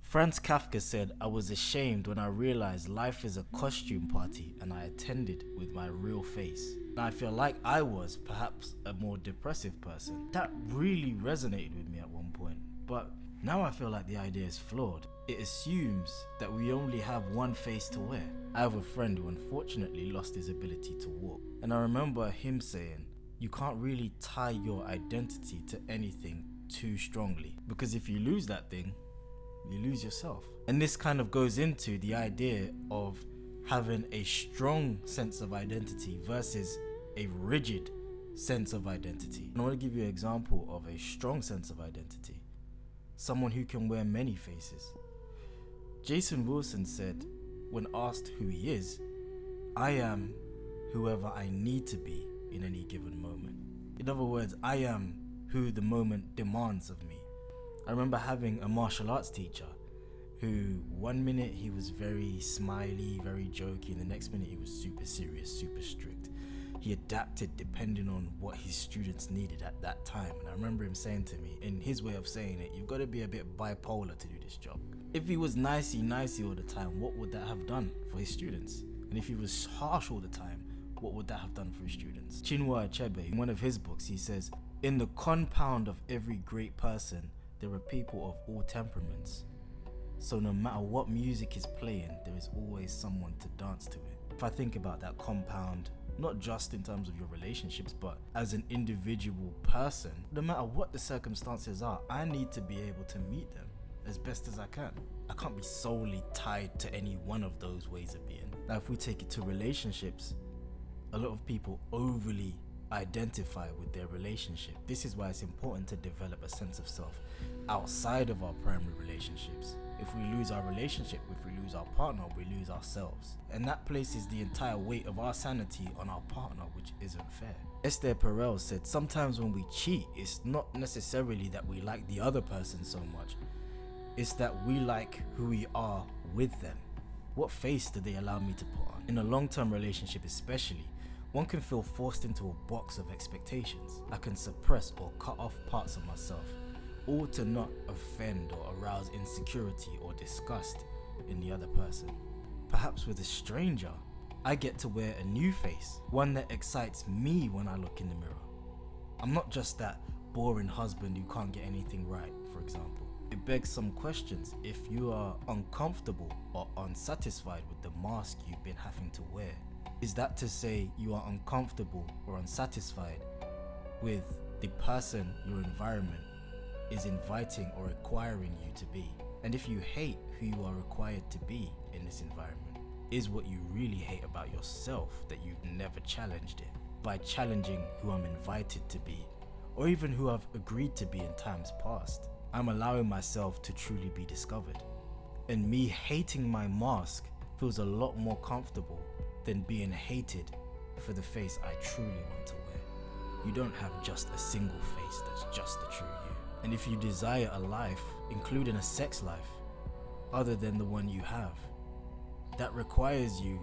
Franz Kafka said, "I was ashamed when I realized life is a costume party and I attended with my real face." And I feel like I was perhaps a more depressive person. That really resonated with me at one point, but now I feel like the idea is flawed. It assumes that we only have one face to wear. I have a friend who unfortunately lost his ability to walk, and I remember him saying, you can't really tie your identity to anything too strongly, because if you lose that thing, you lose yourself. And this kind of goes into the idea of having a strong sense of identity versus a rigid sense of identity. And I want to give you an example of a strong sense of identity. Someone who can wear many faces. Jason Wilson said, when asked who he is, "I am whoever I need to be in any given moment." In other words, I am who the moment demands of me. I remember having a martial arts teacher who one minute he was very smiley, very jokey, and the next minute he was super serious, super strict. He adapted depending on what his students needed at that time. And I remember him saying to me, in his way of saying it, you've got to be a bit bipolar to do this job. If he was nicey all the time, what would that have done for his students? And if he was harsh all the time, what would that have done for his students? Chinua Achebe, in one of his books, he says, "In the compound of every great person, there are people of all temperaments. So no matter what music is playing, there is always someone to dance to it." If I think about that compound, not just in terms of your relationships, but as an individual person, no matter what the circumstances are, I need to be able to meet them as best as I can. I can't be solely tied to any one of those ways of being. Now, if we take it to relationships, a lot of people overly identify with their relationship. This is why it's important to develop a sense of self outside of our primary relationships. If we lose our relationship, if we lose our partner, we lose ourselves. And that places the entire weight of our sanity on our partner, which isn't fair. Esther Perel said, "Sometimes when we cheat, it's not necessarily that we like the other person so much. It's that we like who we are with them. What face do they allow me to put on?" In a long-term relationship especially, one can feel forced into a box of expectations. I can suppress or cut off parts of myself, all to not offend or arouse insecurity or disgust in the other person. Perhaps with a stranger, I get to wear a new face, one that excites me when I look in the mirror. I'm not just that boring husband who can't get anything right, for example. It begs some questions. If you are uncomfortable or unsatisfied with the mask you've been having to wear, is that to say you are uncomfortable or unsatisfied with the person your environment is inviting or requiring you to be? And if you hate who you are required to be in this environment, is what you really hate about yourself that you've never challenged it by challenging who I'm invited to be, or even who I've agreed to be in times past? I'm allowing myself to truly be discovered. And me hating my mask feels a lot more comfortable than being hated for the face I truly want to wear. You don't have just a single face that's just the true you. And if you desire a life, including a sex life, other than the one you have, that requires you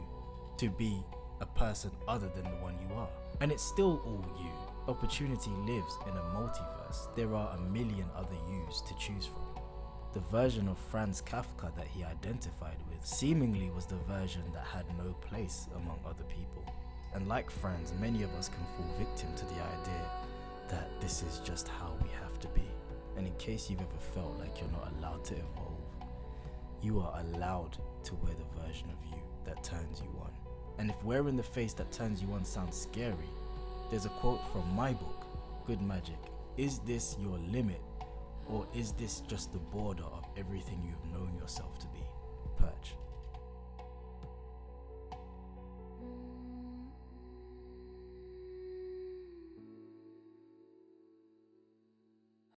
to be a person other than the one you are. And it's still all you. Opportunity lives in a multiverse. There are a million other yous to choose from. The version of Franz Kafka that he identified with seemingly was the version that had no place among other people. And like Franz, many of us can fall victim to the idea that this is just how we have to be. And in case you've ever felt like you're not allowed to evolve, you are allowed to wear the version of you that turns you on. And if wearing the face that turns you on sounds scary, there's a quote from my book, Good Magic. Is this your limit, or is this just the border of everything you've known yourself to be? Perch.